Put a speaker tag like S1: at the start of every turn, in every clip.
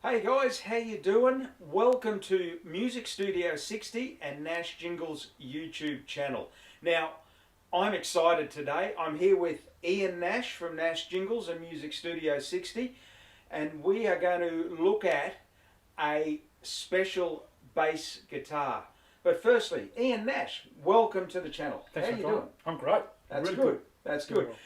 S1: Hey guys, how you doing? Welcome to Music Studio 60 and Nash Jingles YouTube channel. Now, I'm excited today. I'm here with Ian Nash from Nash Jingles and Music Studio 60, and we are going to look at a special bass guitar. But firstly, Ian Nash, welcome to the channel.
S2: Thanks,
S1: how you doing?
S2: I'm great.
S1: That's
S2: really
S1: good. That's good.
S2: Well.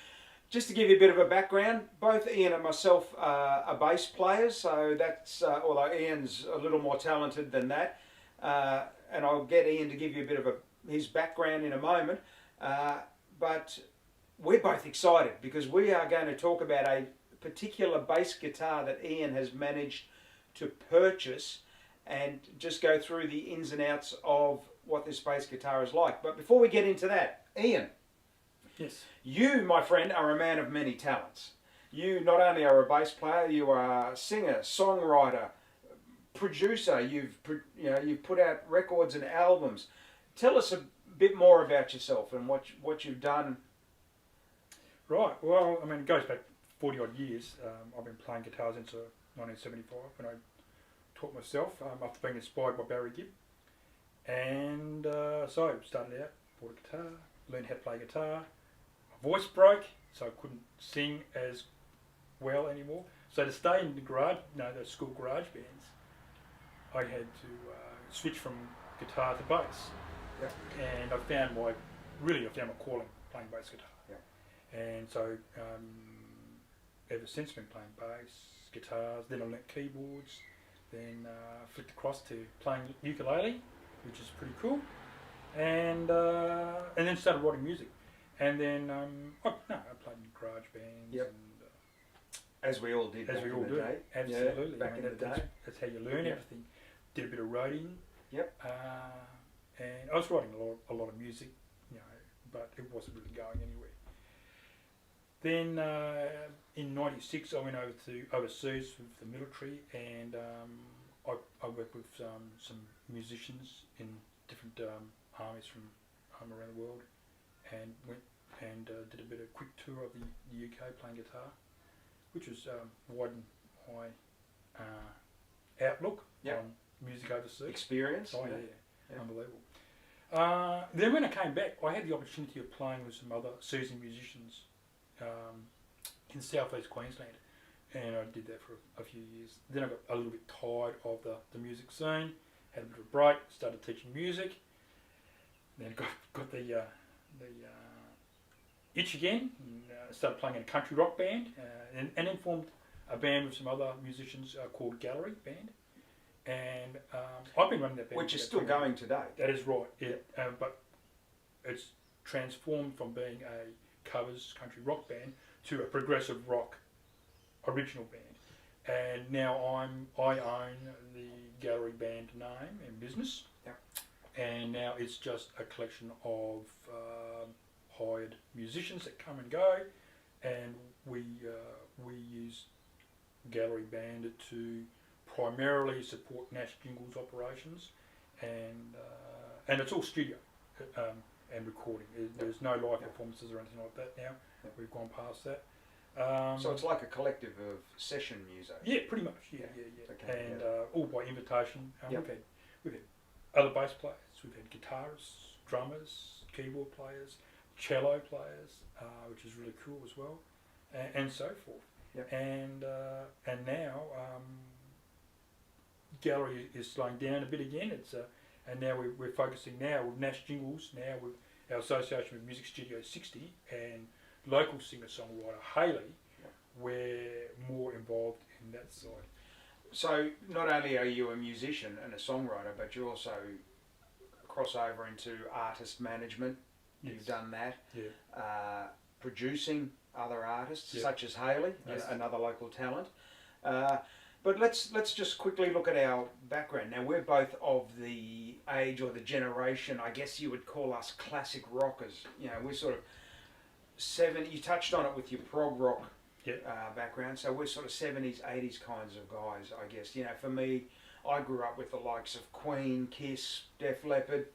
S1: Just to give you a bit of a background, both Ian and myself are bass players, so that's, although Ian's a little more talented than that, and I'll get Ian to give you a bit of his background in a moment, but we're both excited because we are going to talk about a particular bass guitar that Ian has managed to purchase and just go through the ins and outs of what this bass guitar is like. But before we get into that, Ian.
S2: Yes.
S1: You, my friend, are a man of many talents. You not only are a bass player, you are a singer, songwriter, producer. You've put out records and albums. Tell us a bit more about yourself and what you've done.
S2: Right. Well, I mean, it goes back 40 odd years. I've been playing guitar since 1975 when I taught myself after being inspired by Barry Gibb. And so I started out, bought a guitar, learned how to play guitar. Voice broke, so I couldn't sing as well anymore. So to stay in the garage, the school garage bands, I had to switch from guitar to bass.
S1: Yep.
S2: And I found my calling playing bass guitar.
S1: Yep.
S2: And so ever since I've been playing bass, guitars, then I learnt keyboards, then flipped across to playing ukulele, which is pretty cool, and then started writing music. And then I played in garage bands.
S1: Yep.
S2: And,
S1: as we all did.
S2: As we all do.
S1: Day.
S2: Absolutely.
S1: Yeah, back in the day.
S2: That's how you learn everything. Did a bit of roading.
S1: Yep.
S2: And I was writing a lot of music, but it wasn't really going anywhere. Then in '96 I went overseas with the military, and I worked with some musicians in different armies from around the world. And went and did a bit of quick tour of the UK playing guitar, which was widened my outlook on music overseas.
S1: Experience.
S2: Oh yeah. Unbelievable. Then when I came back, I had the opportunity of playing with some other seasoned musicians in southeast Queensland, and I did that for a few years. Then I got a little bit tired of the music scene, had a bit of a break, started teaching music, then got the itch again, and started playing in a country rock band, and then formed a band with some other musicians called Gallery Band, and I've been running that band.
S1: Which is still going today.
S2: That is right, yeah. But it's transformed from being a covers country rock band to a progressive rock original band, and now I own the Gallery Band name and business.
S1: Yep. And
S2: now it's just a collection of hired musicians that come and go, and we use Gallery Band to primarily support Nash Jingles operations, and it's all studio and recording. There's no live performances or anything like that now.
S1: Yep.
S2: We've gone past that.
S1: So it's like a collective of session music.
S2: Yeah, pretty much. Yeah.
S1: Okay,
S2: and all by invitation.
S1: Yep.
S2: We've had other bass players. We've had guitarists, drummers, keyboard players, cello players, which is really cool as well, and so forth.
S1: Yep.
S2: And now Gallery is slowing down a bit again. And now we're focusing now with Nash Jingles, now with our association with Music Studio 60 and local singer-songwriter Hayley.
S1: Yep.
S2: We're more involved in that side.
S1: So not only are you a musician and a songwriter, but you also cross over into artist management.
S2: Yes.
S1: You've done that.
S2: Yeah.
S1: Producing other artists,
S2: Yep.
S1: such as Hayley,
S2: Yes.
S1: another local talent. But let's just quickly look at our background. Now, we're both of the age or the generation, I guess you would call us classic rockers. We're sort of you touched on it with your prog rock background, so we're sort of 70s, 80s kinds of guys, I guess. For me, I grew up with the likes of Queen, Kiss, Def Leppard,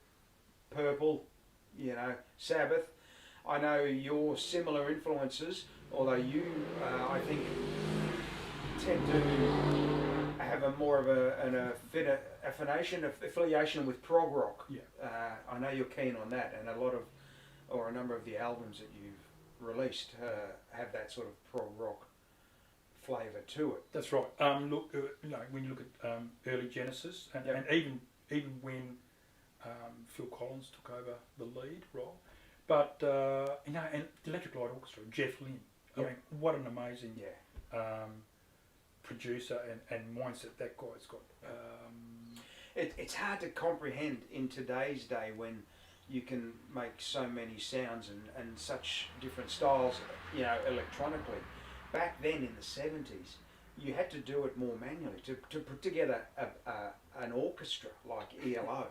S1: Purple, Sabbath. I know your similar influences, although you, I think, tend to have have a more of affiliation with prog rock.
S2: Yeah.
S1: I know you're keen on that, and a number of the albums that you've released have that sort of prog rock flavour to it.
S2: That's right. Look, when you look at early Genesis, and even when Phil Collins took over the lead role, but and the Electric Light Orchestra, Jeff Lynne. I mean, what an amazing producer and mindset that guy's got.
S1: It's hard to comprehend in today's day when you can make so many sounds and such different styles, electronically. Back then in the 70s, you had to do it more manually to put together an orchestra like ELO,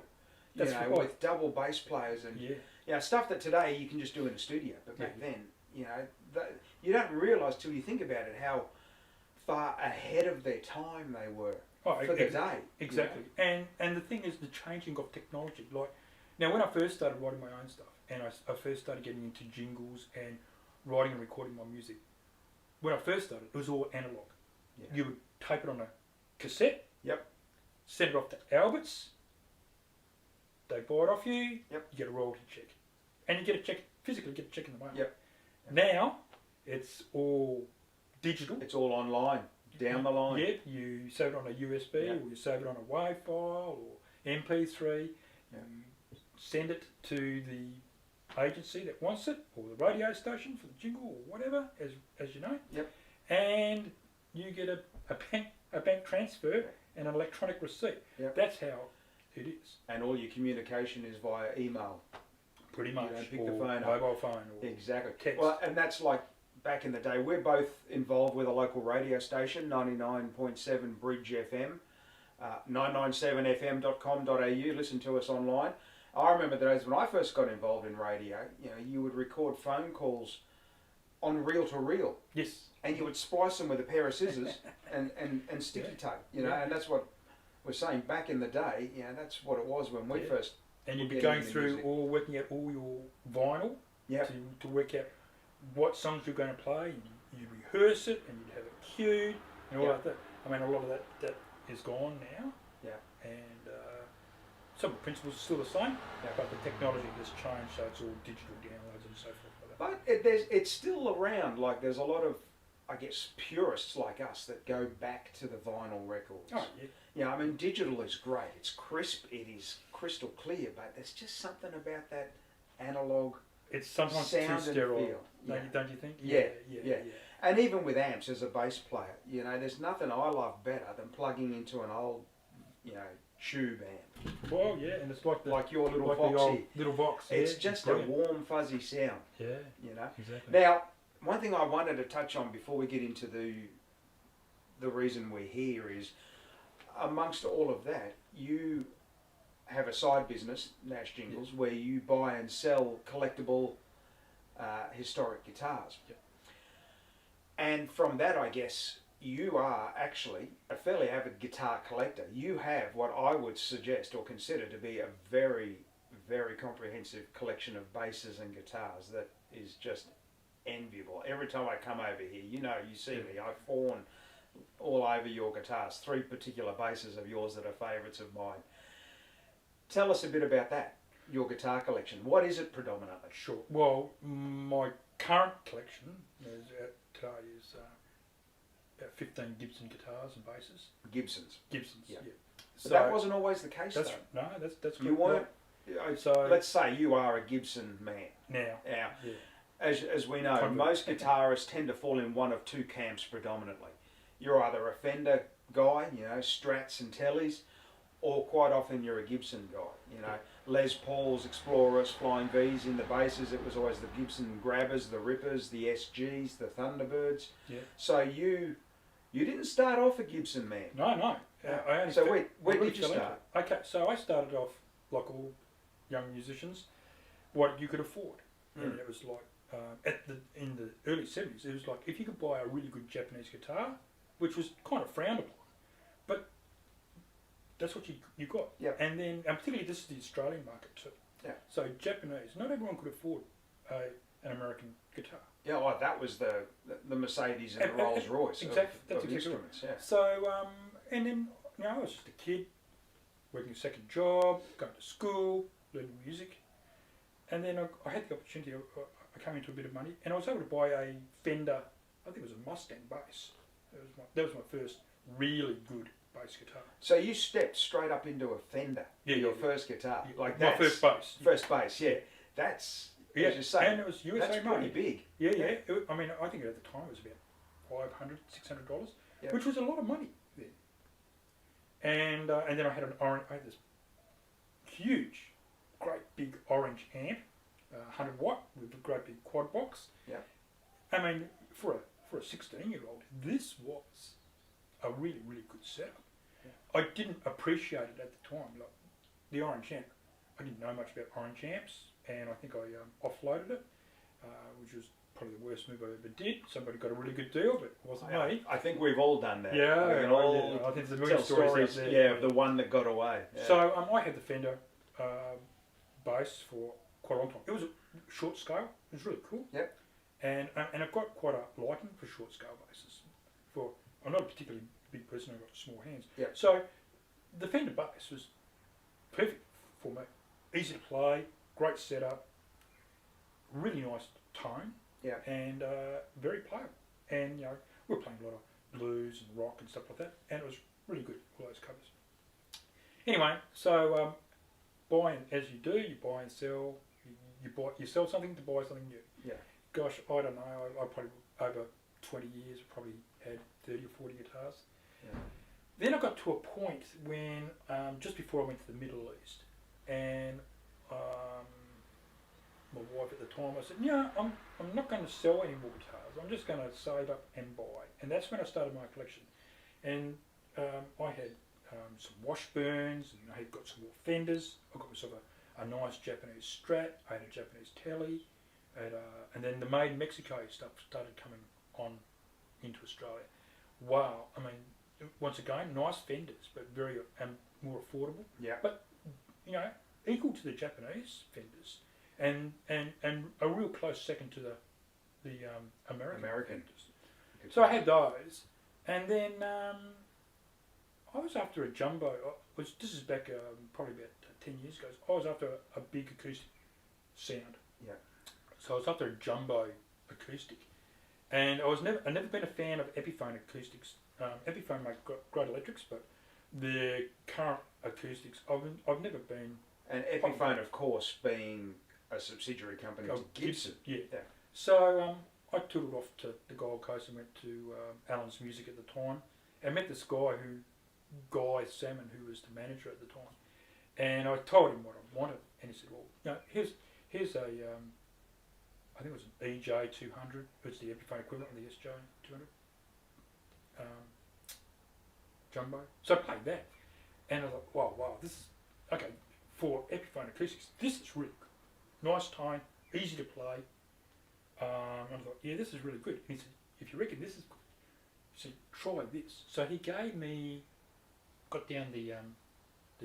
S1: with double bass players and stuff that today you can just do in a studio. But back then, you don't realise till you think about it how far ahead of their time they were for the day.
S2: Exactly. And the thing is the changing of technology. Like now, when I first started writing my own stuff, and I first started getting into jingles and writing and recording my music, when I first started, it was all analog. Yeah. You would tape it on a cassette.
S1: Yep.
S2: Send it off to Albert's. They buy it off you.
S1: Yep.
S2: You get a royalty check, and you get a check physically. Get a check in the mail.
S1: Yep.
S2: Now it's all digital.
S1: It's all online, down the line.
S2: Yep. You save it on a USB, or you save it on a WAV file or MP3. Send it to the agency that wants it, or the radio station for the jingle, or whatever, as you know.
S1: Yep.
S2: And you get a bank transfer and an electronic receipt.
S1: Yep.
S2: That's how it is.
S1: And all your communication is via email.
S2: Pretty much.
S1: You don't pick the phone up.
S2: Mobile phone. Or
S1: exactly.
S2: Text.
S1: Well, and that's like back in the day. We're both involved with a local radio station, 99.7 Bridge FM, 997fm.com.au. Listen to us online. I remember the days when I first got involved in radio. You would record phone calls on reel to reel.
S2: Yes.
S1: And you would splice them with a pair of scissors and sticky tape. And that's what we're saying. Back in the day, that's what it was when we first.
S2: And you'd be going through working out all your vinyl to work out what songs you're going to play. And you rehearse it, and you'd have it cued and all like that. I mean, a lot of that is gone now.
S1: Yeah.
S2: And some of the principles are still the same, but the technology has changed, so it's all digital downloads and so forth.
S1: But it's still around. Like there's a lot of, I guess, purists like us that go back to the vinyl records.
S2: Oh, yeah.
S1: Yeah, I mean, digital is great. It's crisp. It is crystal clear. But there's just something about that analog.
S2: It's sometimes
S1: sound
S2: too sterile.
S1: Feel.
S2: Don't you think?
S1: Yeah. And even with amps as a bass player, there's nothing I love better than plugging into an old, tube amp.
S2: Well, yeah, and it's
S1: like your little
S2: like
S1: Voxy.
S2: Little Vox.
S1: It's just a warm, fuzzy sound.
S2: Yeah. Exactly.
S1: Now, one thing I wanted to touch on before we get into the reason we're here is, amongst all of that, you have a side business, Nash Jingles, where you buy and sell collectible historic guitars.
S2: Yep.
S1: And from that, I guess, you are actually a fairly avid guitar collector. You have what I would suggest or consider to be a very, very comprehensive collection of basses and guitars that is just enviable. Every time I come over here, you see me, I fawn all over your guitars. 3 particular basses of yours that are favourites of mine. Tell us a bit about that, your guitar collection. What is it predominantly?
S2: Sure. Well, my current collection today is about 15 Gibson guitars and basses.
S1: Gibsons,
S2: yeah.
S1: So that wasn't always the case, though.
S2: No, that's
S1: you weren't.
S2: So
S1: let's say you are a Gibson man
S2: now.
S1: As we know, most guitarists tend to fall in one of 2 camps predominantly. You're either a Fender guy, Strats and Tellys, or quite often you're a Gibson guy. Les Pauls, Explorers, Flying V's in the basses. It was always the Gibson Grabbers, the Rippers, the SGs, the Thunderbirds.
S2: Yeah.
S1: So you didn't start off a Gibson man.
S2: No.
S1: Where did you start?
S2: Okay, so I started off like all young musicians, what you could afford, and it was like in the early 70s, it was like if you could buy a really good Japanese guitar, which was kind of frowned upon, but that's what you got.
S1: Yep.
S2: And then, and particularly this is the Australian market too.
S1: Yeah.
S2: So Japanese, not everyone could afford an American guitar.
S1: Yeah, well, that was the Mercedes and the Rolls Royce.
S2: Exactly.
S1: Of instruments. Yeah.
S2: So and then I was just a kid, working a second job, going to school, learning music, and then I had the opportunity. I came into a bit of money, and I was able to buy a Fender. I think it was a Mustang bass. That was my first really good bass guitar.
S1: So you stepped straight up into a Fender. Your first guitar.
S2: Yeah,
S1: Like
S2: my first bass.
S1: First bass, yeah. That's as you say,
S2: and it was USA
S1: that's
S2: made.
S1: pretty big.
S2: Yeah. I mean, I think at the time it was about $500, $600,
S1: Yeah.
S2: which was a lot of money then. And then I had this huge, great big orange amp, 100 watt with a great big quad box.
S1: Yeah.
S2: I mean, for a 16-year-old, this was a really, really good setup. Yeah. I didn't appreciate it at the time. Like the orange amp, I didn't know much about orange amps, and I think I offloaded it, which was probably the worst move I ever did. Somebody got a really good deal, but it wasn't me.
S1: I think we've all done that.
S2: Yeah,
S1: I
S2: think there's a million stories out there.
S1: Yeah, of the one that got away. Yeah.
S2: So I had the Fender bass for quite a long time. It was a short scale. It was really cool.
S1: Yep.
S2: And I've got quite a liking for short scale basses. I'm not a particularly big person. I've got small hands.
S1: Yep.
S2: So the Fender bass was perfect for me. Easy to play, great setup, really nice tone.
S1: Yeah.
S2: And very playable. And we were playing a lot of blues and rock and stuff like that, and it was really good, all those covers. Anyway, so buying, as you do, you buy and sell. You sell something to buy something new.
S1: Yeah.
S2: Gosh, I don't know. I probably over 20 years probably had 30 or 40 guitars.
S1: Yeah.
S2: Then I got to a point when just before I went to the Middle East, and my wife at the time, I said, I'm not going to sell any more guitars. I'm just going to save up and buy. And that's when I started my collection. And I had some Washburns, and I had got some more Fenders. I got myself a nice Japanese Strat. I had a Japanese Tele. And then the Made in Mexico stuff started coming on into Australia. Wow. I mean, once again, nice Fenders, but very more affordable.
S1: Yeah.
S2: But, equal to the Japanese Fenders. And a real close second to the American Fenders. So I had those, and then I was after a jumbo. This is back probably about 10 years ago. I was after a big acoustic sound.
S1: Yeah.
S2: So I was after a jumbo acoustic, and I've never been a fan of Epiphone acoustics. Epiphone make great electrics, but the current acoustics, I've never been. And
S1: Epiphone, of course, being a subsidiary company to Gibson.
S2: Yeah. So I tootled off to the Gold Coast and went to Alan's Music at the time, and met this guy Guy Salmon, who was the manager at the time, and I told him what I wanted, and he said, "Well, here's a I think it was an EJ200. It's the Epiphone equivalent of the SJ200 jumbo." So I played that, and I thought, wow, this is okay for Epiphone acoustics. This is really good. Nice tone, easy to play. And I thought, yeah, this is really good. And he said, if you reckon this is good, he said, try this. So he gave me, got down the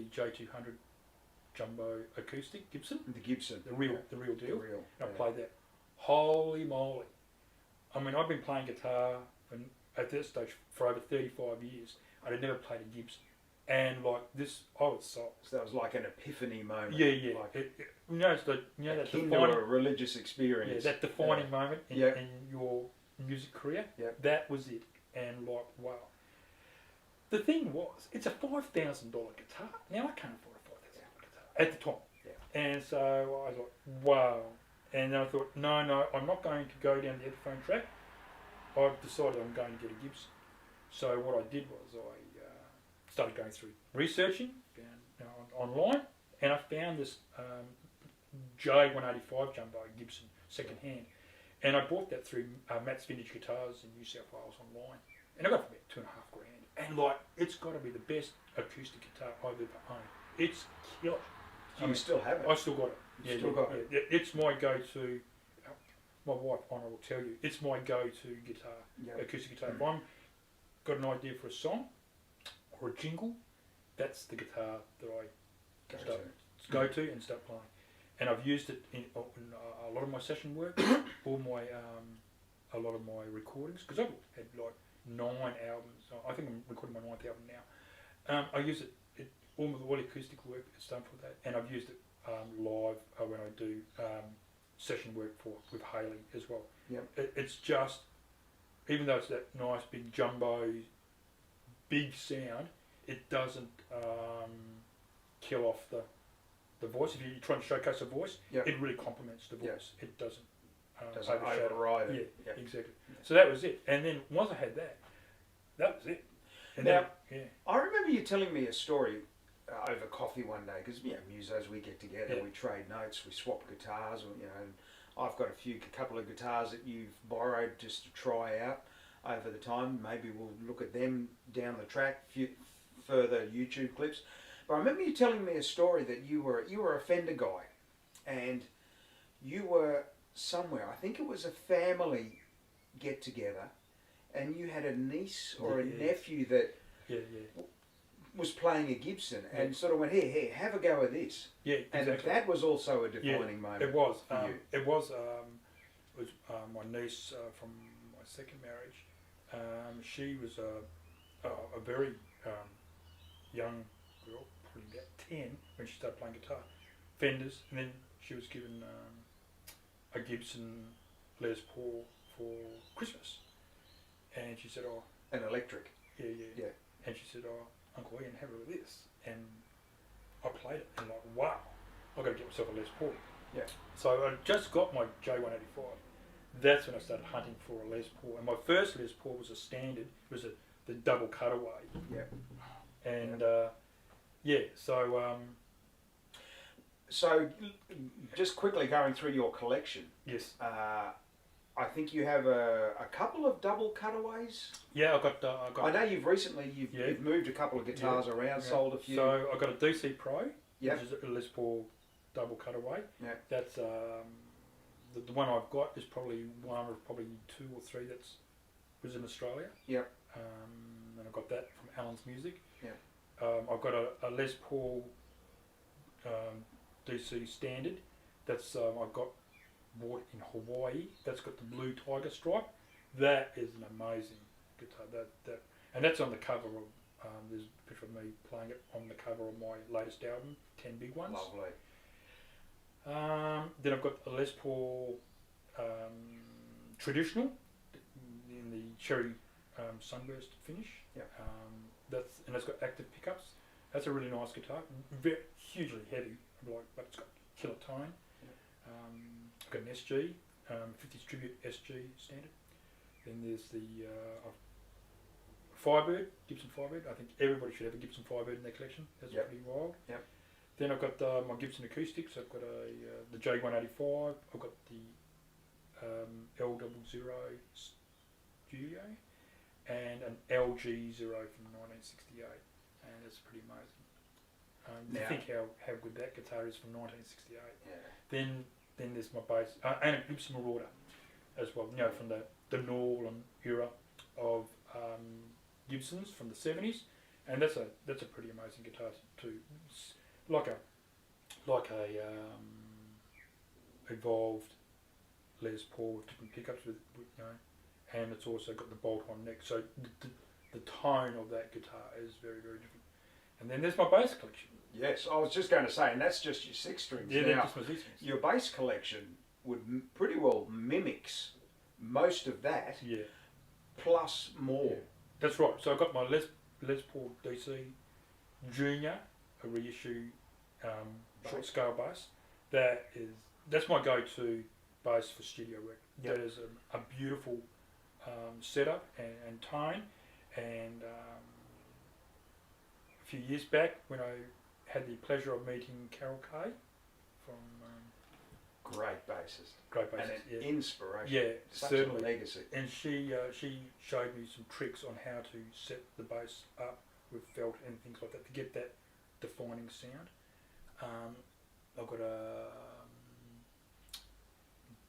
S2: J200 jumbo acoustic Gibson.
S1: The Gibson.
S2: The real deal.
S1: And
S2: I played that. Holy moly. I mean, I've been playing guitar at that stage for over 35 years. I'd never played a Gibson. And like this, I was sold.
S1: So that was like an epiphany moment.
S2: Yeah.
S1: Like
S2: it's that
S1: defining
S2: a
S1: religious experience.
S2: Yeah, that defining moment in your music career.
S1: Yeah.
S2: That was it. And like, wow. The thing was, it's a $5,000 guitar. Now I can't afford a $5,000 guitar at the time.
S1: Yeah.
S2: And so I thought, wow. And then I thought, no, I'm not going to go down the Epiphone track. I've decided I'm going to get a Gibson. So what I did was I started going through researching online, and I found this J185 jumbo Gibson second hand, and I bought that through Matt's Vintage Guitars in New South Wales online, and I got it for about $2,500. And like, it's got to be the best acoustic guitar I've ever owned. It's killer.
S1: Do you still have it?
S2: I still got it.
S1: You still got it?
S2: Yeah. It's my go-to. My wife Anna will tell you, it's my go-to guitar, acoustic guitar. If I'm got an idea for a song or a jingle, that's the guitar that I go to and start playing. And I've used it in a lot of my session work, all my a lot of my recordings, because I've had like 9 albums. I think I'm recording my 9th album now. I use it. All the acoustic work is done for that, and I've used it live when I do session work with Haley as well.
S1: Yep.
S2: It's just, even though it's that nice big jumbo, big sound, it doesn't kill off the voice. If you're trying to showcase a voice,
S1: Yep.
S2: it really complements the voice.
S1: Yep.
S2: It doesn't.
S1: Doesn't
S2: overshadow.
S1: override it.
S2: Yeah,
S1: Yep.
S2: exactly. So that was it. And then once I had that was it. And
S1: Now,
S2: then,
S1: I remember you telling me a story over coffee one day, because musos, we get together, we trade notes, we swap guitars, and I've got a couple of guitars that you've borrowed just to try out over the time. Maybe we'll look at them down the track, further YouTube clips. But I remember you telling me a story that you were a Fender guy, and you were somewhere. I think it was a family get together, and you had a niece or a nephew that was playing a Gibson, and sort of went, here, have a go at this.
S2: Yeah, exactly.
S1: And that was also a defining moment.
S2: It was.
S1: For you.
S2: It was my niece from my second marriage. She was a very young girl, probably about 10 when she started playing guitar. Fenders, and then she was given a Gibson Les Paul for Christmas. And she said, oh...
S1: An electric.
S2: Yeah. And she said, oh, Uncle Ian, have a look at this. And I played it, and like, wow, I've got to get myself a Les Paul.
S1: Yeah.
S2: So I just got my J185. That's when I started hunting for a Les Paul. And my first Les Paul was a standard. It was the double cutaway.
S1: Yeah.
S2: And,
S1: So, just quickly going through your collection.
S2: Yes.
S1: I think you have a couple of double cutaways.
S2: Yeah, I got.
S1: I know you've moved a couple of guitars around, sold a few.
S2: So I got a DC Pro,
S1: Yep.
S2: which is a Les Paul double cutaway.
S1: Yeah.
S2: That's the one I've got is probably one of probably 2 or 3 was in Australia.
S1: Yep.
S2: And I got that from Alan's Music.
S1: Yeah.
S2: I've got a Les Paul DC Standard. That's I bought in Hawaii. That's got the blue tiger stripe. That is an amazing guitar. And that's on the cover of. There's a picture of me playing it on the cover of my latest album, 10 Big Ones.
S1: Lovely.
S2: Then I've got a Les Paul traditional in the cherry sunburst finish.
S1: Yep.
S2: And it's got active pickups. That's a really nice guitar. Hugely heavy, but it's got killer tone.
S1: Yep.
S2: I've got an SG, 50s Tribute SG standard. Then there's the Firebird, Gibson Firebird. I think everybody should have a Gibson Firebird in their collection. That's pretty wild. Yep. Then I've got my Gibson acoustics. I've got the J185. I've got the L00 Studio and an LG0 from 1968, and it's pretty amazing. You think how good that guitar is from 1968.
S1: Yeah.
S2: Then there's my bass and a Gibson Marauder as well. From the Norland era of Gibsons from the 70s, and that's a pretty amazing guitar too. It's like a evolved Les Paul with different pickups with and it's also got the bolt-on neck. So the tone of that guitar is very, very different. And then there's my bass collection.
S1: Yes, I was just going to say, and that's just your 6 strings.
S2: Yeah,
S1: now,
S2: that's just my 6 strings.
S1: your bass collection would pretty well mimics most of that, plus more.
S2: Yeah. That's right. So I've got my Les Paul DC Junior, a reissue short scale bass. That's my go-to bass for studio work. That is a beautiful setup and tone. And a few years back, when I had the pleasure of meeting Carol Kay from
S1: great bassist,
S2: and
S1: an inspiration.
S2: Yeah,
S1: such
S2: certainly.
S1: a legacy.
S2: And she showed me some tricks on how to set the bass up with felt and things like that to get that defining sound. I've got a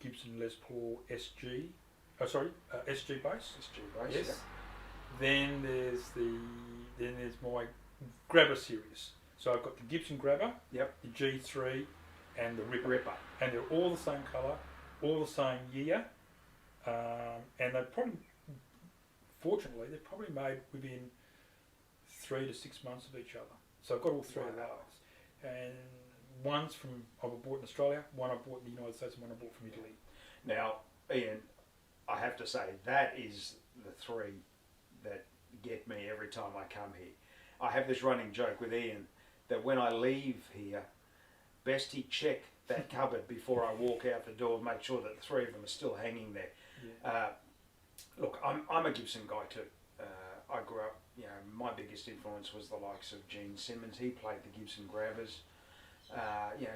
S2: Gibson Les Paul SG. SG bass.
S1: SG bass.
S2: Yes.
S1: Yeah.
S2: Then there's my Grabber series. So I've got the Gibson Grabber, the G3, and the Ripper. And they're all the same colour, all the same year, and fortunately, they're probably made within 3 to 6 months of each other. So I've got all three of those. And one's from I bought in Australia, one I bought in the United States, and one I bought from Italy.
S1: Now, Ian, I have to say that is the three that get me every time I come here. I have this running joke with Ian that when I leave here, best he check that cupboard before I walk out the door, make sure that the three of them are still hanging there.
S2: Yeah.
S1: Look, I'm a Gibson guy too. I grew up, my biggest influence was the likes of Gene Simmons. He played the Gibson Grabbers.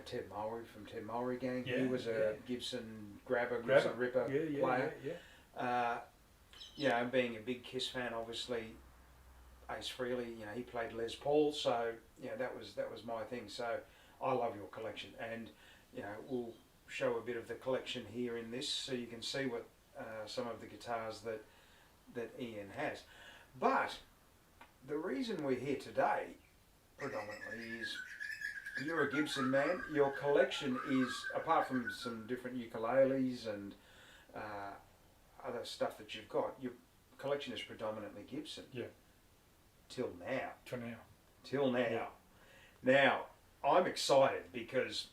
S1: Ted Mowry from Ted Mowry Gang.
S2: Yeah,
S1: he was a Gibson Grabber, Gibson Ripper player. And being a big Kiss fan, obviously, Ace Frehley, he played Les Paul, so that was my thing. So I love your collection, and we'll show a bit of the collection here in this, so you can see what some of the guitars that Ian has. But the reason we're here today, predominantly, is you're a Gibson man. Your collection is, apart from some different ukuleles and other stuff that you've got, your collection is predominantly Gibson.
S2: Yeah.
S1: Till now.
S2: Till now. Yeah.
S1: Now, I'm excited because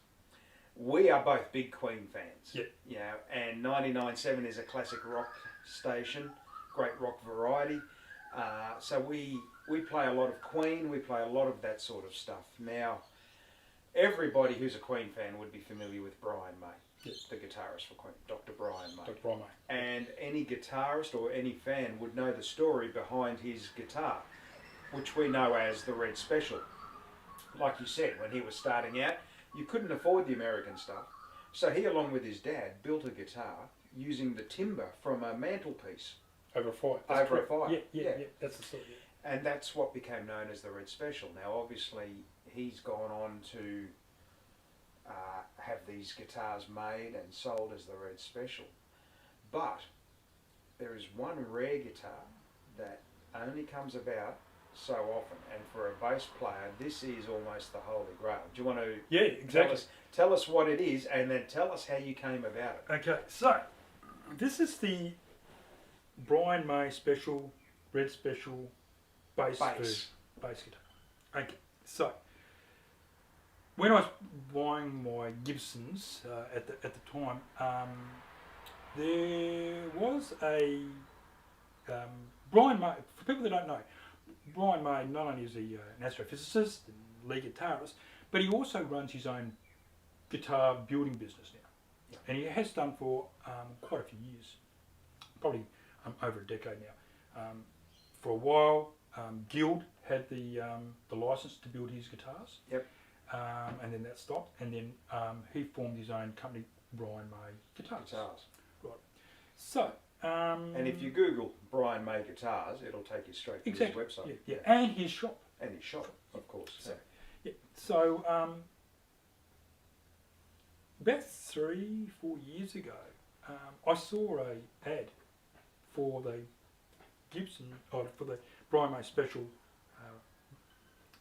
S1: we are both big Queen fans.
S2: Yeah.
S1: And 99.7 is a classic rock station, great rock variety. So we play a lot of Queen, we play a lot of that sort of stuff. Now, everybody who's a Queen fan would be familiar with Brian May, the guitarist for Queen, Dr. Brian May.
S2: Dr. Brian May.
S1: And any guitarist or any fan would know the story behind his guitar, which we know as the Red Special. Like you said, when he was starting out, you couldn't afford the American stuff. So he, along with his dad, built a guitar using the timber from a mantelpiece.
S2: Over a fire.
S1: Over a fire.
S2: Yeah. That's the sort. Yeah.
S1: And that's what became known as the Red Special. Now, obviously, he's gone on to have these guitars made and sold as the Red Special. But there is one rare guitar that only comes about so often, and for a bass player, this is almost the holy grail. Do you want to tell us what it is, and then tell us how you came about it?
S2: Okay, so this is the Brian May Special, Red Special bass guitar. Okay, so when I was buying my Gibsons at the time, there was a Brian May. For people that don't know, Brian May not only is he an astrophysicist and lead guitarist, but he also runs his own guitar building business now, and he has done for quite a few years, probably over a decade now. For a while, Guild had the license to build his guitars.
S1: Yep.
S2: And then that stopped, and then he formed his own company, Brian May Guitars. Right. So.
S1: And if you Google Brian May Guitars, it'll take you straight to his website.
S2: Yeah. And his shop.
S1: And his shop, of course.
S2: So about 3-4 years ago, I saw a ad for the Gibson, for the Brian May Special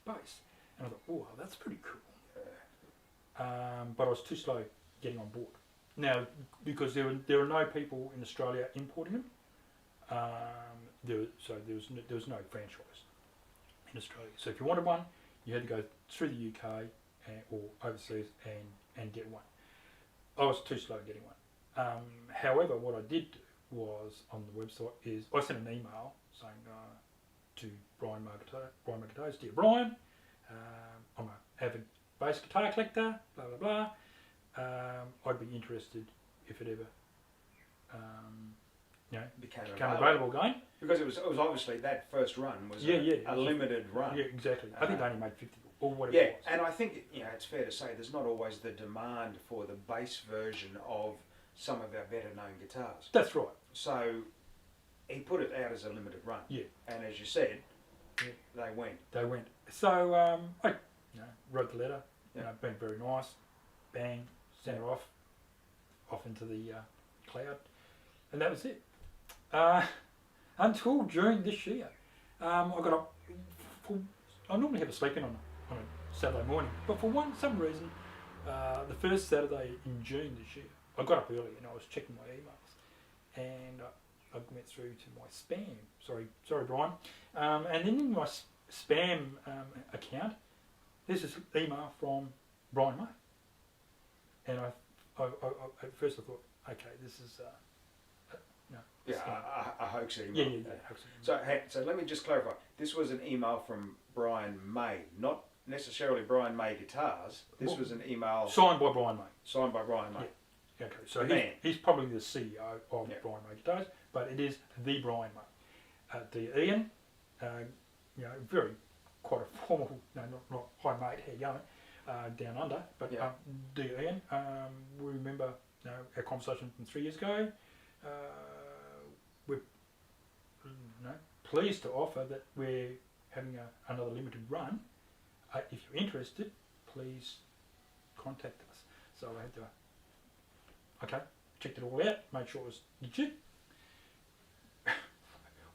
S2: bass, and I thought, oh, that's pretty cool. But I was too slow getting on board. Now, because there are no people in Australia importing them, there was no franchise in Australia. So if you wanted one, you had to go through the UK or overseas and get one. I was too slow getting one. However, what I did do was on the website is I sent an email saying to Brian May Guitars, dear Brian, I'm an avid bass guitar collector, blah blah blah. I'd be interested if it ever, became available again.
S1: Because it was obviously that first run was a limited run.
S2: Yeah, exactly. I think they only made 50 or whatever.
S1: Yeah,
S2: it was.
S1: and I think it's fair to say there's not always the demand for the bass version of some of our better known guitars.
S2: That's right.
S1: So he put it out as a limited run.
S2: Yeah.
S1: And as you said, they went.
S2: They went. So I wrote the letter. Been very nice. Bang. Sent it off into the cloud, and that was it. Until June this year, I got up. I normally have a sleep in on a Saturday morning, but for some reason, the first Saturday in June this year, I got up early and I was checking my emails, and I went through to my spam. Sorry, Brian. And then in my spam account. This is an email from Brian May, and I at first I thought, okay, this is no.
S1: Yeah, a hoax email.
S2: Yeah. Hoax email.
S1: So let me just clarify. This was an email from Brian May, not necessarily Brian May Guitars. This was an email
S2: signed by Brian May.
S1: Signed by Brian May.
S2: Yeah. Okay, so he's probably the CEO of Brian May Guitars, but it is the Brian May. The Ian, very quite a formal, not high mate, how you going, down under, but dear Ian, we remember our conversation from 3 years ago. We're pleased to offer that we're having another limited run. If you're interested, please contact us. So I had to, checked it all out, made sure it was legit.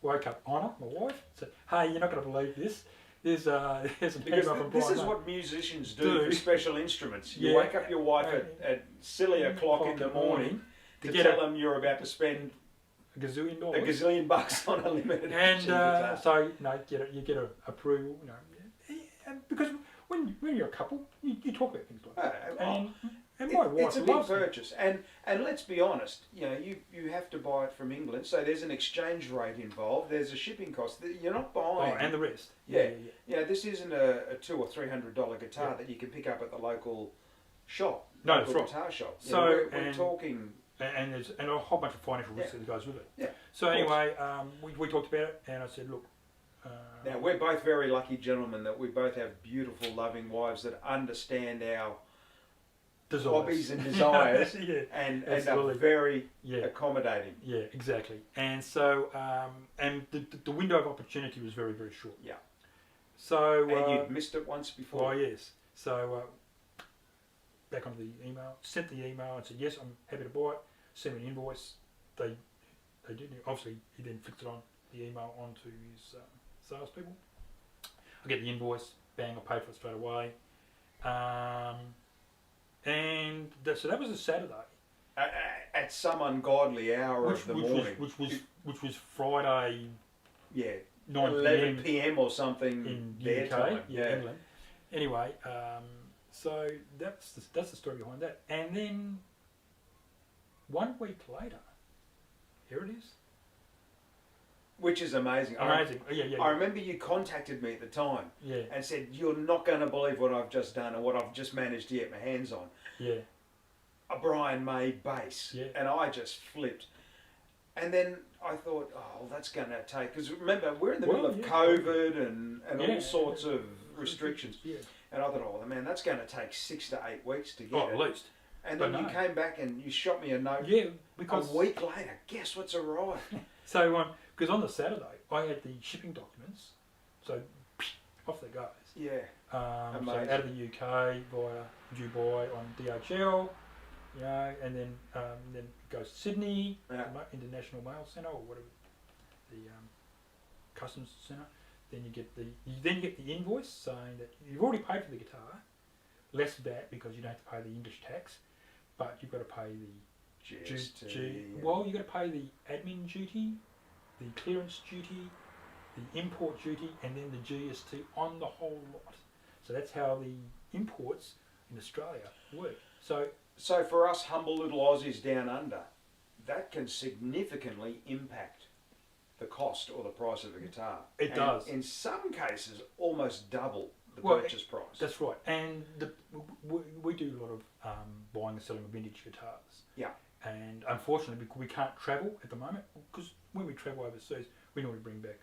S2: Woke up Honor, my wife, said, hey, you're not going to believe this. There's an email from Brian.
S1: This is what musicians do for special instruments. You wake up your wife at silly o'clock in the morning to tell them you're about to spend
S2: a gazillion
S1: bucks on a limited
S2: and
S1: edition guitar.
S2: So you get a approval, because when you're a couple, you talk about things like that. And my wife
S1: it's a big purchase, and let's be honest, you have to buy it from England, so there's an exchange rate involved. There's a shipping cost. You're not buying.
S2: And the rest.
S1: Yeah. This isn't a $200 or $300 guitar that you can pick up at the local shop.
S2: No, that's right.
S1: Guitar shop.
S2: So
S1: we're talking.
S2: And there's a whole bunch of financial risk that goes with it.
S1: Yeah.
S2: So anyway, we talked about it, and I said, look.
S1: Now we're both very lucky gentlemen that we both have beautiful, loving wives that understand our hobbies and desires, and are very accommodating.
S2: Yeah, exactly. And so, and the window of opportunity was very, very short.
S1: Yeah.
S2: So.
S1: And you'd missed it once before.
S2: Oh yes. So back on the email, sent the email and said yes, I'm happy to buy it. Sent me an invoice. They did. Obviously, he then flicked it on the email onto his salespeople. I get the invoice. Bang! I pay for it straight away. And so that was a Saturday.
S1: At some ungodly hour of the morning.
S2: Which was Friday.
S1: Yeah.
S2: 11
S1: p.m. or something
S2: in
S1: their
S2: UK,
S1: time.
S2: England. Anyway, so that's the story behind that. And then 1 week later, here it is.
S1: Which is amazing.
S2: Amazing.
S1: I remember you contacted me at the time and said, you're not going to believe what I've just done and what I've just managed to get my hands on.
S2: Yeah.
S1: A Brian May bass.
S2: Yeah.
S1: And I just flipped. And then I thought, oh, that's going to take... Because remember, we're in the middle of COVID and all sorts of restrictions.
S2: Yeah.
S1: And I thought, oh, man, that's going to take 6 to 8 weeks to get it.
S2: At least.
S1: And then you came back and you shot me a note.
S2: Yeah, because...
S1: A week later, guess what's arrived?
S2: So, because on the Saturday, I had the shipping documents, so off they goes.
S1: Yeah.
S2: So out of the UK via Dubai on DHL, and then it goes to Sydney, International Mail Centre or whatever, the Customs Centre. Then you get the invoice saying that you've already paid for the guitar, less VAT because you don't have to pay the English tax, but you've got to pay the well, you've got to pay the admin duty, the clearance duty, the import duty, and then the GST on the whole lot. So that's how the imports in Australia work. So
S1: for us humble little Aussies down under, that can significantly impact the cost or the price of the guitar.
S2: It does.
S1: In some cases, almost double the purchase price.
S2: That's right. And we do a lot of buying and selling of vintage guitars.
S1: Yeah.
S2: And unfortunately, we can't travel at the moment, because when we travel overseas, we normally bring back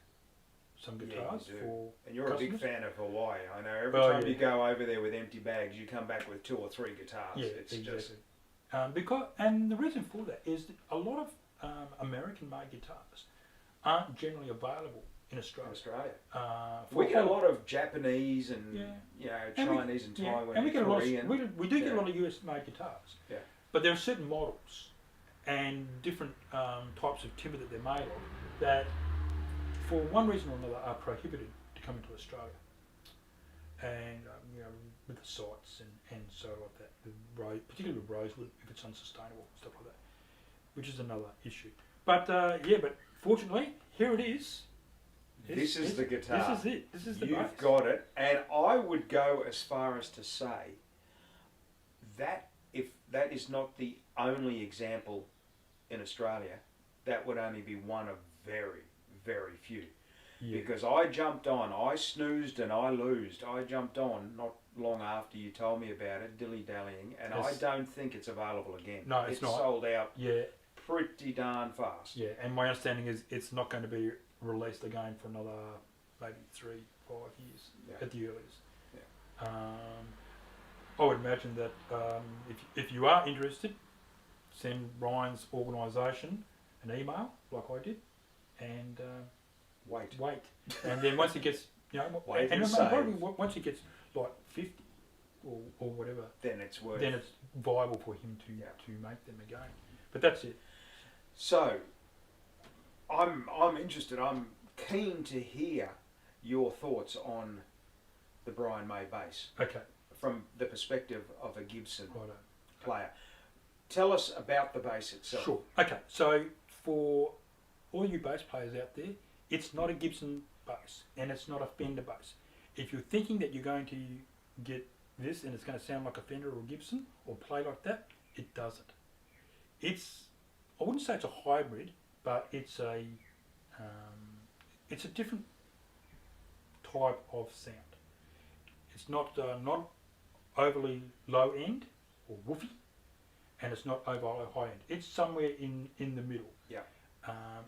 S2: some guitars for
S1: And you're
S2: customers.
S1: a big fan of Hawaii. I know every time you go over there with empty bags, you come back with 2 or 3 guitars.
S2: Yeah,
S1: it's
S2: exactly. And the reason for that is that a lot of American-made guitars aren't generally available in Australia.
S1: We get a lot of Japanese and Chinese and Taiwan and Korean.
S2: We do get a lot of US-made guitars.
S1: Yeah.
S2: But there are certain models and different types of timber that they're made of that, for one reason or another, are prohibited to come into Australia. And with the sites and so like that, particularly with rosewood, if it's unsustainable, stuff like that, which is another issue. But but fortunately, here it is,
S1: This is the guitar.
S2: This is it. This is the
S1: You've
S2: bass.
S1: got it. And I would go as far as to say that if that is not the only example in Australia, that would only be one of very, very few.
S2: Yeah.
S1: Because I jumped on, I snoozed and I loosed. I jumped on not long after you told me about it, dilly-dallying, and I don't think it's available again.
S2: No, it's not.
S1: Sold out
S2: Yeah.
S1: pretty darn fast.
S2: Yeah, and my understanding is it's not going to be released again for another maybe 3-5 years at the earliest.
S1: Yeah.
S2: I would imagine that if you are interested, send Ryan's organisation an email like I did, and wait, and then once it gets,
S1: Wait
S2: and
S1: and
S2: probably
S1: save.
S2: once it gets like 50 or whatever,
S1: Then it's worth.
S2: then it's viable for him to make them again. But that's it.
S1: So, I'm interested. I'm keen to hear your thoughts on the Brian May bass
S2: Okay,
S1: from the perspective of a Gibson
S2: righto.
S1: player. Tell us about the bass itself.
S2: Sure. Okay, so for all you bass players out there, it's not a Gibson bass and it's not a Fender bass. If you're thinking that you're going to get this and it's going to sound like a Fender or Gibson or play like that, it doesn't. I wouldn't say it's a hybrid, but it's a different type of sound. It's not overly low end or woofy, and it's not overly high end. It's somewhere in the middle.
S1: Yeah.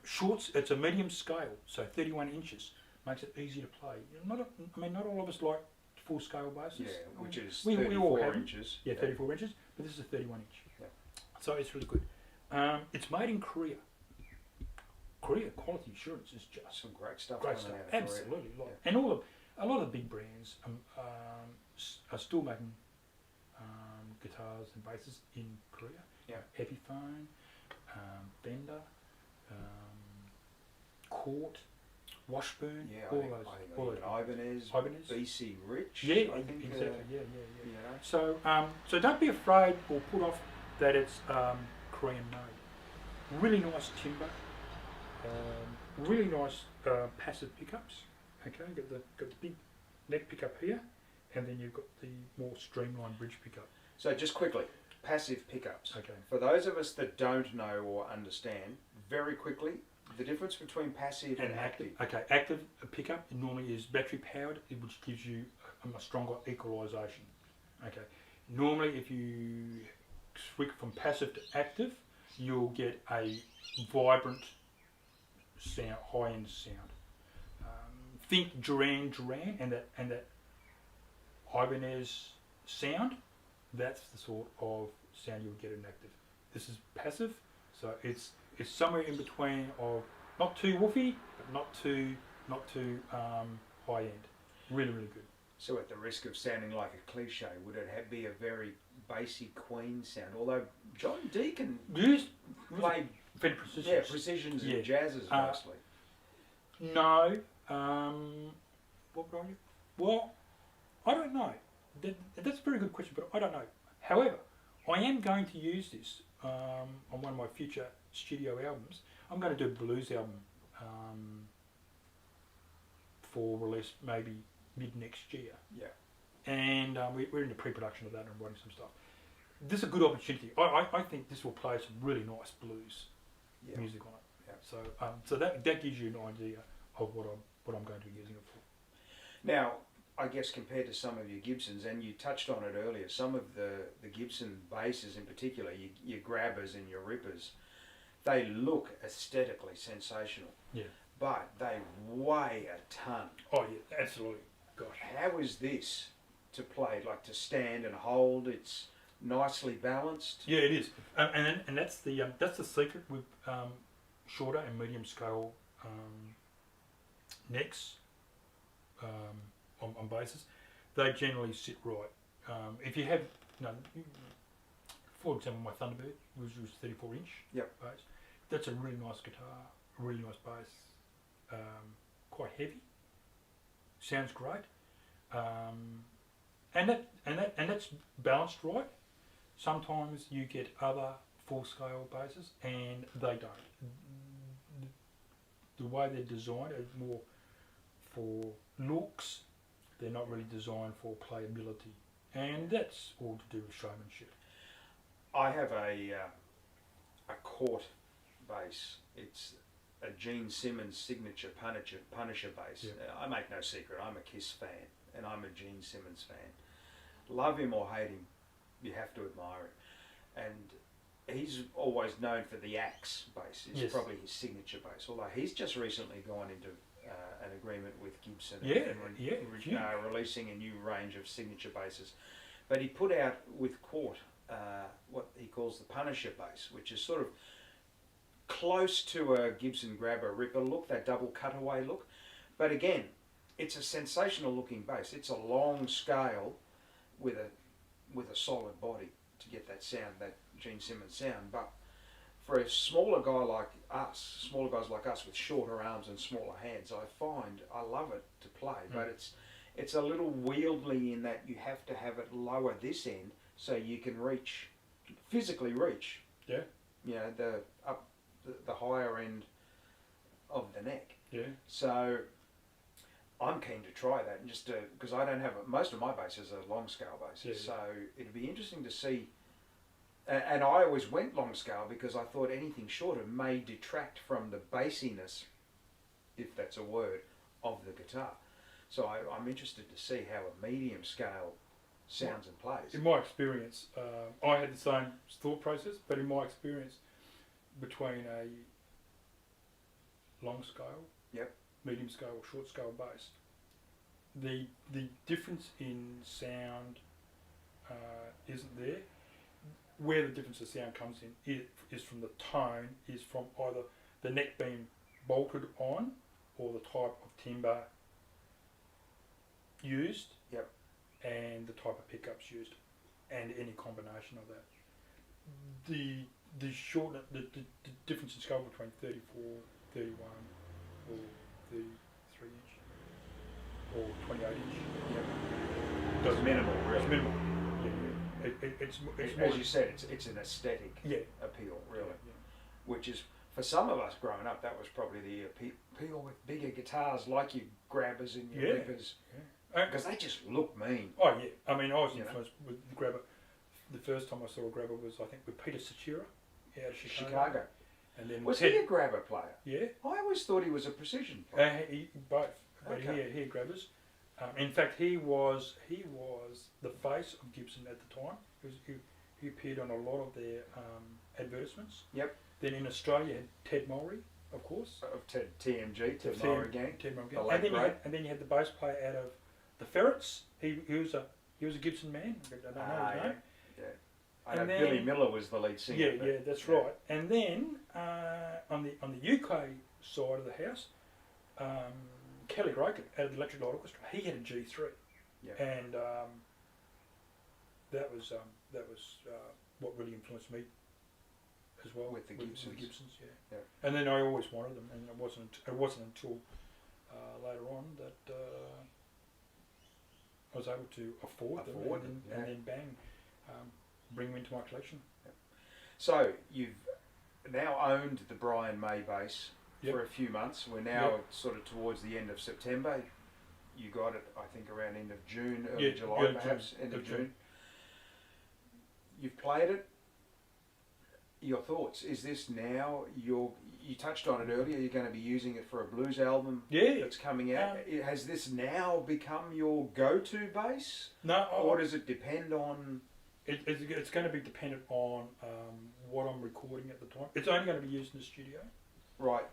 S2: It's a medium scale, so 31 inches makes it easy to play. Not all of us like full scale basses.
S1: Yeah, which is
S2: we all
S1: 34
S2: have
S1: inches.
S2: Yeah, 34 inches, but this is a 31 inch.
S1: Yeah.
S2: So it's really good. It's made in Korea. Korea quality assurance is just
S1: Some great stuff.
S2: great
S1: coming
S2: stuff.
S1: out of Korea.
S2: Absolutely,
S1: Yeah.
S2: and a lot of big brands are still making guitars and basses in Korea.
S1: Yeah.
S2: Epiphone, Fender, Court, Washburn,
S1: Yeah,
S2: all
S1: I think
S2: those.
S1: Ibanez,
S2: Ibanez.
S1: BC Rich.
S2: Yeah,
S1: I think,
S2: exactly. Yeah.
S1: you know.
S2: So don't be afraid or put off that it's Korean made. Really nice timbre, really nice passive pickups. Okay, got the big neck pickup here, and then you've got the more streamlined bridge pickup.
S1: So just quickly, passive pickups.
S2: Okay.
S1: For those of us that don't know or understand, very quickly, the difference between passive and active.
S2: Okay, active pickup normally is battery powered, which gives you a stronger equalisation. Okay, normally if you switch from passive to active, you'll get a vibrant sound, high-end sound. Think Duran and that Ibanez sound. That's the sort of sound you'll get in active. This is passive, so it's somewhere in between of not too woofy, but not too high end. Really good.
S1: So at the risk of sounding like a cliche, would it be a very bassy Queen sound? Although John Deacon played
S2: Fender Precisions.
S1: precisions
S2: Yeah.
S1: and jazzes mostly.
S2: No. What would I do? Well, I don't know. That's a very good question, but I don't know. However, I am going to use this on one of my future studio albums. I'm going to do a blues album for release maybe mid next year.
S1: Yeah.
S2: And we're in the pre-production of that and writing some stuff. This is a good opportunity. I think this will play some really nice blues music on it.
S1: Yeah.
S2: So that gives you an idea of what I'm going to be using it for.
S1: Now, I guess compared to some of your Gibsons, and you touched on it earlier, some of the Gibson basses in particular, your grabbers and your rippers, they look aesthetically sensational.
S2: Yeah.
S1: But they weigh a ton.
S2: Oh yeah, absolutely. Gosh.
S1: How is this to play? Like to stand and hold? It's nicely balanced.
S2: Yeah, it is, and that's the secret with shorter and medium scale necks on basses. They generally sit right. If you have, for example, my Thunderbird, which was 34 inch bass, that's a really nice guitar, really nice bass, quite heavy. Sounds great, and that's balanced right. Sometimes you get other full scale basses and they don't. The way they're designed are more for looks. They're not really designed for playability, and that's all to do with showmanship.
S1: I have a court bass. It's a Gene Simmons signature Punisher bass.
S2: Yeah.
S1: I make no secret, I'm a Kiss fan, and I'm a Gene Simmons fan. Love him or hate him, you have to admire him. And he's always known for the Axe bass. It's
S2: Yes.
S1: probably his signature bass. Although he's just recently gone into an agreement with Gibson and releasing a new range of signature basses. But he put out with Quart what he calls the Punisher bass, which is sort of close to a Gibson Grabber Ripper look, that double cutaway look. But again, it's a sensational looking bass. It's a long scale with a solid body to get that sound, that Gene Simmons sound. But for a smaller guys like us with shorter arms and smaller hands, I love it to play. But it's a little wieldy in that you have to have it lower this end so you can physically reach.
S2: Yeah.
S1: You know, the higher end of the neck.
S2: Yeah.
S1: So I'm keen to try that, and just because I don't have most of my basses are long scale basses, so it'd be interesting to see. And I always went long scale because I thought anything shorter may detract from the bassiness, if that's a word, of the guitar. So I'm interested to see how a medium scale sounds and plays.
S2: In my experience, I had the same thought process, but in my experience, between a long scale, medium scale or short scale bass, the difference in sound isn't there. Where the difference of sound comes in is from the tone, is from either the neck being bolted on or the type of timber used, and the type of pickups used, and any combination of that. The difference in scale between 34, 31, or 33 inch, or 28 inch.
S1: Does minimal, really.
S2: It's minimal. It's more,
S1: as you said, it's an aesthetic appeal, really. Which is, for some of us growing up, that was probably the appeal with bigger guitars like your Grabbers and your Rippers, because they just look mean.
S2: Oh yeah, I mean I was influenced with the Grabber. The first time I saw a Grabber was, I think, with Peter Cetera out of Chicago. And then
S1: was he a Grabber player?
S2: Yeah.
S1: I always thought he was a precision player.
S2: Both, but he had Grabbers. In fact, he was the face of Gibson at the time. He appeared on a lot of their advertisements.
S1: Yep.
S2: Then in Australia, had Ted Mulry, of course.
S1: Of TMG, Ted Mulry gang.
S2: Ted Mulry gang. And then you had the bass player out of the Ferrets. He was a Gibson man. I don't know his name.
S1: Yeah. I know Billy Miller was the lead singer.
S2: Yeah, that's right. And then on the UK side of the house, Kelly Roken out of the Electric Light Orchestra, he had a G3, and that was what really influenced me as well
S1: with the Gibsons.
S2: With the Gibsons, yeah. And then I always wanted them, and it wasn't until later on that I was able to afford them, and then bang, bring them into my collection.
S1: So you've now owned the Brian May bass for a few months. We're now sort of towards the end of September. You got it, I think, around end of June, early July, perhaps, end of June. You've played it. Your thoughts? Is this now you touched on it earlier, you're going to be using it for a blues album that's coming out. Has this now become your go-to bass?
S2: No.
S1: Or does it depend on...
S2: It's going to be dependent on what I'm recording at the time. It's only going to be used in the studio.
S1: Right.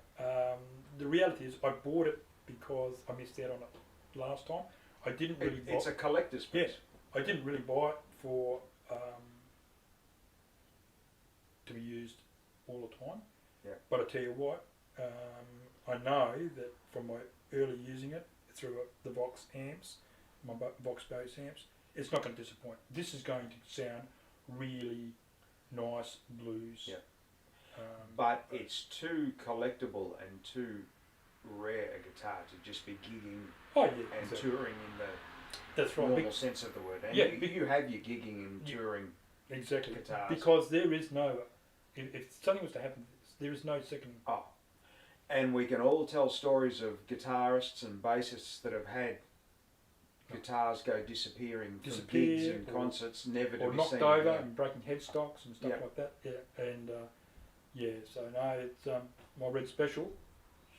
S2: The reality is I bought it because I missed out on it last time. I didn't really buy it.
S1: It's a collector's piece.
S2: Yes. I didn't really buy it for to be used all the time.
S1: Yeah.
S2: But I tell you what, I know that from my early using it through the Vox amps, my Vox bass amps, it's not going to disappoint. This is going to sound really nice blues.
S1: Yeah. But it's too collectible and too rare a guitar to just be gigging and touring in the normal sense of the word. And you have your gigging and touring guitars.
S2: Because there is no, if something was to happen, there is no second.
S1: Oh, and we can all tell stories of guitarists and bassists that have had guitars go disappearing from gigs and concerts, never to
S2: or
S1: be
S2: knocked
S1: seen
S2: over
S1: again.
S2: and breaking headstocks and stuff like that. Yeah, and so no, it's my red special.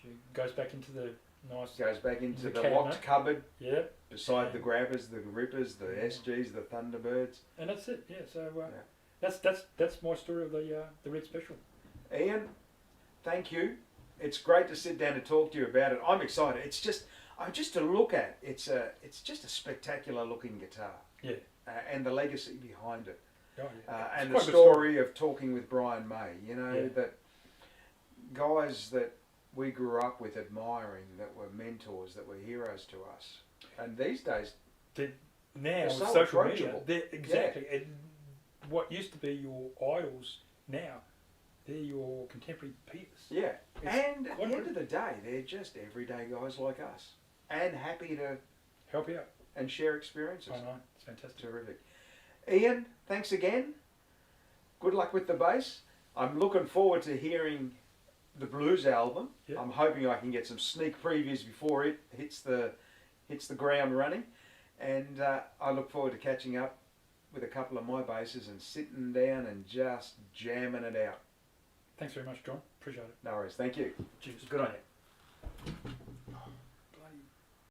S2: She goes back into the nice.
S1: Goes back into the
S2: cabinet.
S1: locked cupboard.
S2: Yeah.
S1: Beside the grabbers, the rippers, the SGs, the Thunderbirds.
S2: And that's it. Yeah. So that's my story of the red special.
S1: Ian, thank you. It's great to sit down and talk to you about it. I'm excited. It's just to look at. It's just a spectacular looking guitar.
S2: Yeah.
S1: And the legacy behind it.
S2: Oh, yeah.
S1: And the story of talking with Brian May. You know, that guys that we grew up with admiring, that were mentors, that were heroes to us. And these days,
S2: now with
S1: so
S2: social
S1: approachable.
S2: media, exactly. And what used to be your idols now, they're your contemporary peers.
S1: Yeah. And at the end
S2: good.
S1: of the day, they're just everyday guys like us. And happy to
S2: help you out
S1: and share experiences.
S2: I know, it's fantastic.
S1: Terrific. Ian, thanks again. Good luck with the bass. I'm looking forward to hearing the blues album.
S2: Yeah.
S1: I'm hoping I can get some sneak previews before it hits the ground running. And I look forward to catching up with a couple of my basses and sitting down and just jamming it out.
S2: Thanks very much, John. Appreciate it.
S1: No worries. Thank you.
S2: Cheers.
S1: Good on you.